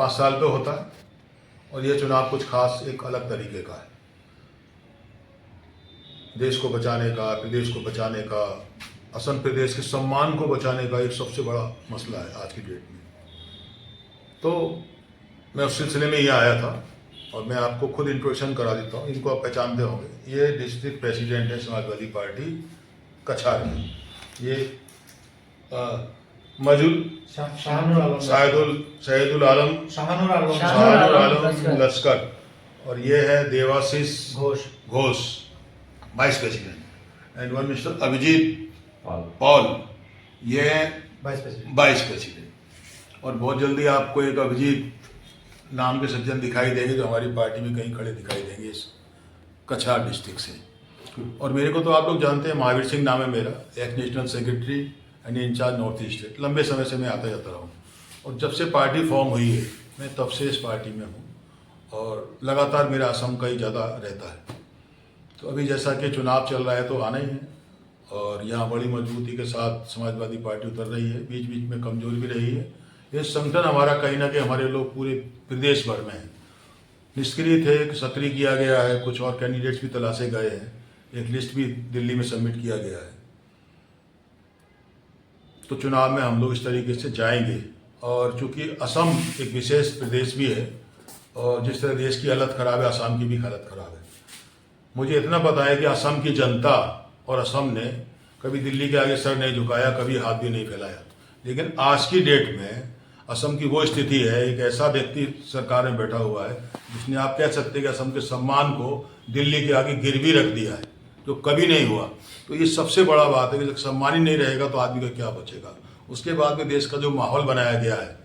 5 साल पे होता है और ये चुनाव कुछ खास एक अलग तरीके का है। देश को बचाने का, प्रदेश को बचाने का, असम प्रदेश के सम्मान को बचाने का एक सबसे बड़ा मसला है आज की डेट में। तो मैं उस सिलसिले में यहाँ आया था और मैं आपको खुद इंट्रोडक्शन करा देता हूँ। इनको आप पहचानते होंगे। ये डिस्ट्रिक्ट प्रेसिडेंट है समाजवादी पार्टी कछार में। ये मजुल शहीदुल आलम लश्कर और ये है Debashish Ghosh vice president and one mister Abhijit Paul, ये है वाइस प्रेसिडेंट। और बहुत जल्दी आपको एक अभिजीत नाम के सज्जन दिखाई देंगे जो हमारी पार्टी में कहीं खड़े दिखाई देंगे इस कछार डिस्ट्रिक्ट से। और मेरे को तो आप लोग जानते हैं, महावीर सिंह नाम है मेरा, ex national secretary and incharge north east. लंबे समय से मैं आता जाता रहा हूँ और जब से पार्टी फॉर्म हुई है मैं तब से इस पार्टी में हूँ और लगातार मेरा असम का ही ज़्यादा रहता है। तो अभी जैसा कि चुनाव चल रहा है तो आना ही है और यहाँ बड़ी मजबूती के साथ समाजवादी पार्टी उतर रही है। बीच बीच में कमजोर भी रही है। ये संगठन हमारा कहीं ना कहीं हमारे लोग पूरे प्रदेश भर में है। निष्क्रिय थे, सक्रिय किया गया है, कुछ और कैंडिडेट्स भी तलाशे गए हैं, एक लिस्ट भी दिल्ली में सबमिट किया गया है। तो चुनाव में हम लोग इस तरीके से जाएंगे। और चूंकि असम एक विशेष प्रदेश भी है और जिस तरह देश की हालत खराब है, असम की भी हालत खराब है। मुझे इतना पता है कि असम की जनता और असम ने कभी दिल्ली के आगे सर नहीं झुकाया, कभी हाथ भी नहीं फैलाया। लेकिन आज की डेट में असम की वो स्थिति है, एक ऐसा व्यक्ति सरकार में बैठा हुआ है जिसने आप कह सकते हैं कि असम के सम्मान को दिल्ली के आगे गिरवी रख दिया है, जो कभी नहीं हुआ। तो ये सबसे बड़ा बात है कि जब सम्मान ही नहीं रहेगा तो आदमी का क्या बचेगा। उसके बाद में देश का जो माहौल बनाया गया है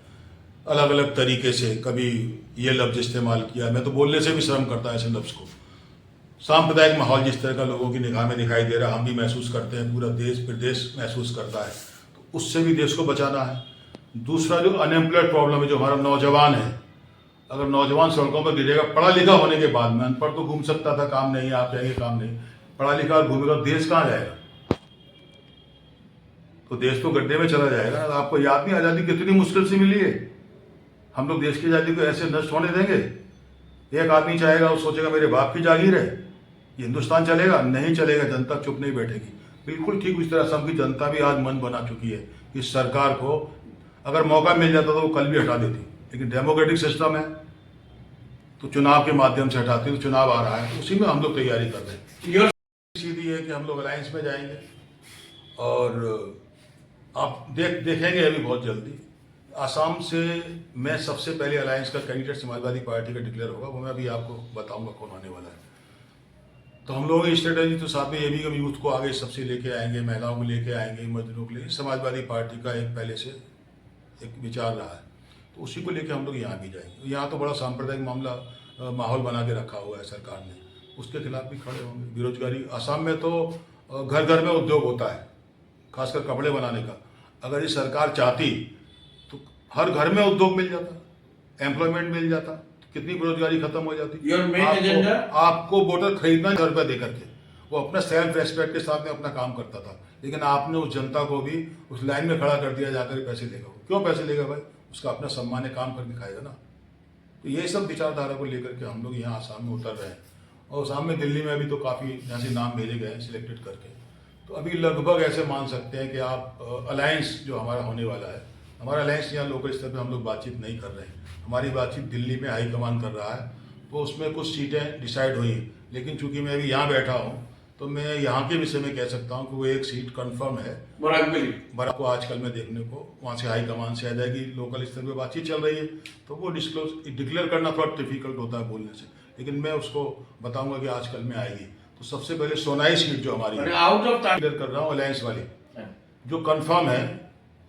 अलग अलग तरीके से, कभी ये लफ्ज़ इस्तेमाल किया, मैं तो बोलने से भी शर्म करता है ऐसे लफ्ज़ को। सांप्रदायिक माहौल जिस तरह का लोगों की निगाह में दिखाई दे रहा है, हम भी महसूस करते हैं, पूरा देश प्रदेश महसूस करता है, तो उससे भी देश को बचाना है। दूसरा जो अनएम्प्लॉयड प्रॉब्लम है, जो हमारा नौजवान है, अगर नौजवान सड़कों पर गिरेगा, पढ़ा लिखा होने के बाद में, अनपढ़ तो घूम सकता था, काम नहीं, आप कहेंगे काम नहीं, पढ़ा लिखा घूमेगा, देश कहाँ जाएगा? तो देश तो गड्ढे में चला जाएगा। आपको याद नहीं, आज़ादी कितनी मुश्किल से मिली है। हम लोग देश की आज़ादी को ऐसे नष्ट होने देंगे? एक आदमी चाहेगा, वो सोचेगा मेरे बाप की जागीर है, ये हिंदुस्तान चलेगा? नहीं चलेगा। जनता चुप नहीं बैठेगी। बिल्कुल ठीक उस तरह असम की जनता भी आज मन बना चुकी है कि सरकार को अगर मौका मिल जाता तो वो कल भी हटा देती, लेकिन डेमोक्रेटिक सिस्टम है तो चुनाव के माध्यम से हटाती है। तो चुनाव आ रहा है, तो उसी में हम लोग तैयारी कर रहे हैं। सीधी है कि हम लोग अलायंस में जाएंगे और आप देखेंगे अभी बहुत जल्दी आसाम से मैं सबसे पहले अलायंस का कैंडिडेट समाजवादी पार्टी का डिक्लेयर होगा, वो मैं अभी आपको बताऊंगा कौन आने वाला है। तो हम लोगों की स्ट्रेटेजी तो साथ में ये भी कि हम यूथ को आगे सबसे लेके आएंगे, महिलाओं को लेके आएंगे, मजदूरों के लिए। समाजवादी पार्टी का एक पहले से एक विचार रहा है, तो उसी को लेके हम लोग यहाँ भी जाएंगे। यहाँ तो बड़ा सांप्रदायिक मामला माहौल बना के रखा हुआ है सरकार ने, उसके खिलाफ भी खड़े होंगे। बेरोजगारी आसाम में तो घर घर में उद्योग होता है, खासकर कपड़े बनाने का। अगर ये सरकार चाहती तो हर घर में उद्योग मिल जाता, एम्प्लॉयमेंट मिल जाता, कितनी बेरोजगारी खत्म हो जाती। आपको वोटर खरीदना 1000 रुपया दे करके, वो अपना सेल्फ रेस्पेक्ट के साथ में अपना काम करता था, लेकिन आपने उस जनता को भी उस लाइन में खड़ा कर दिया, जाकर पैसे लेगा। क्यों पैसे लेगा भाई? उसका अपना सम्मान काम करके खाएगा ना। तो ये सब विचारधारा को लेकर के हम लोग यहाँ आसाम में उतर रहे हैं। और आसाम में, दिल्ली में अभी तो काफ़ी यहाँ से नाम भेजे गए हैं सिलेक्टेड करके। तो अभी लगभग ऐसे मान सकते हैं कि आप अलायंस जो हमारा होने वाला है, हमारा अलायंस यहाँ लोकल स्तर पे हम लोग बातचीत नहीं कर रहे हैं, हमारी बातचीत दिल्ली में हाईकमान कर रहा है। तो उसमें कुछ सीटें डिसाइड हुई, लेकिन चूंकि मैं अभी यहाँ बैठा हूँ तो मैं यहाँ के विषय में कह सकता हूँ कि वो एक सीट कंफर्म है बराक को आजकल में देखने को वहाँ से हाईकमान से आ जाएगी। लोकल स्तर पर बातचीत चल रही है, तो वो डिक्लेयर करना थोड़ा डिफिकल्ट होता है बोलने से, लेकिन मैं उसको बताऊँगा कि आजकल में आएगी। तो सबसे पहले सोनाई सीट जो हमारी आउट ऑफ क्लियर कर रहा हूँ, अलायंस वाली जो कंफर्म है,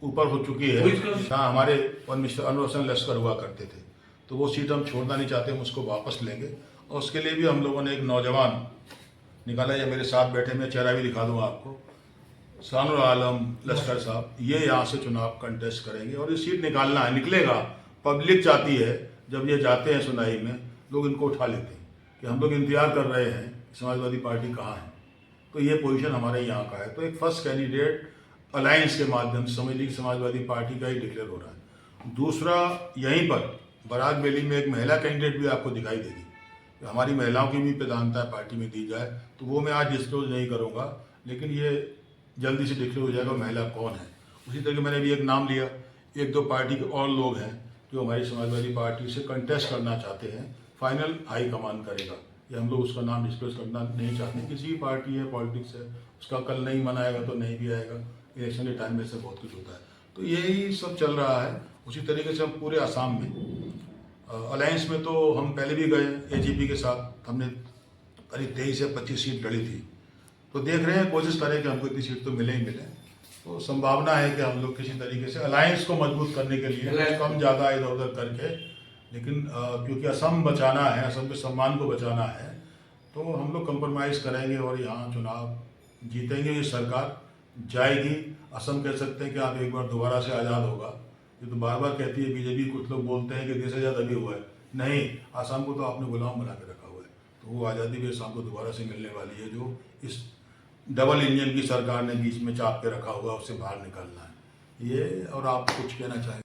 ऊपर हो चुकी है। हाँ, हमारे वन मिस्टर अनुरोशन लश्कर हुआ करते थे, तो वो सीट हम छोड़ना नहीं चाहते, हम उसको वापस लेंगे। और उसके लिए भी हम लोगों ने एक नौजवान निकाला, या मेरे साथ बैठे, मैं चेहरा भी दिखा दूंगा आपको, शानुल आलम लश्कर साहब, ये यहाँ से चुनाव कंटेस्ट करेंगे और ये सीट निकालना है, निकलेगा। पब्लिक चाहती है, जब ये जाते हैं सुनाई में, लोग इनको उठा लेते हैं कि हम लोग इंतजार कर रहे हैं समाजवादी पार्टी कहाँ है। तो ये पोजीशन हमारे यहाँ का है। तो एक फर्स्ट कैंडिडेट अलायंस के माध्यम से समझ लीजिए समाजवादी पार्टी का ही डिक्लेयर हो रहा है। दूसरा, यहीं पर बारात रैली में एक महिला कैंडिडेट भी आपको दिखाई देगी। तो हमारी महिलाओं की भी प्रधानता पार्टी में दी जाए, तो वो मैं आज डिस्क्लोज नहीं करूँगा, लेकिन ये जल्दी से डिक्लेयर हो जाएगा महिला कौन है। उसी तरह मैंने भी एक नाम लिया, एक दो पार्टी के और लोग हैं जो हमारी समाजवादी पार्टी से कंटेस्ट करना चाहते हैं। फाइनल हाई कमान करेगा, ये हम लोग उसका नाम डिस्क्लोज करना नहीं चाहते। किसी भी पार्टी है, पॉलिटिक्स है, उसका कल नहीं मनाएगा तो नहीं भी आएगा। इलेक्शन के टाइम में से बहुत कुछ होता है, तो यही सब चल रहा है। उसी तरीके से हम पूरे आसाम में अलायंस में तो हम पहले भी गए, एजीपी के साथ हमने करीब 23 से 25 सीट लड़ी थी। तो देख रहे हैं, कोशिश करें कि हमको इतनी सीट तो मिले ही मिले। तो संभावना है कि हम लोग किसी तरीके से अलायंस को मजबूत करने के लिए कम ज़्यादा इधर उधर करके, लेकिन क्योंकि असम बचाना है, असम के सम्मान को बचाना है, तो हम लोग कंप्रोमाइज़ करेंगे और यहाँ चुनाव जीतेंगे। ये सरकार जाएगी। असम कह सकते हैं कि आप एक बार दोबारा से आज़ाद होगा। ये तो बार बार कहती है बीजेपी, कुछ लोग बोलते हैं कि देश आज़ाद अभी हुआ है। नहीं, असम को तो आपने गुलाम बना के रखा हुआ है। तो वो आज़ादी भी असम को दोबारा से मिलने वाली है। जो इस डबल इंजन की सरकार ने बीच में चाप के रखा हुआ, उससे बाहर निकलना है ये। और आप कुछ कहना चाहेंगे?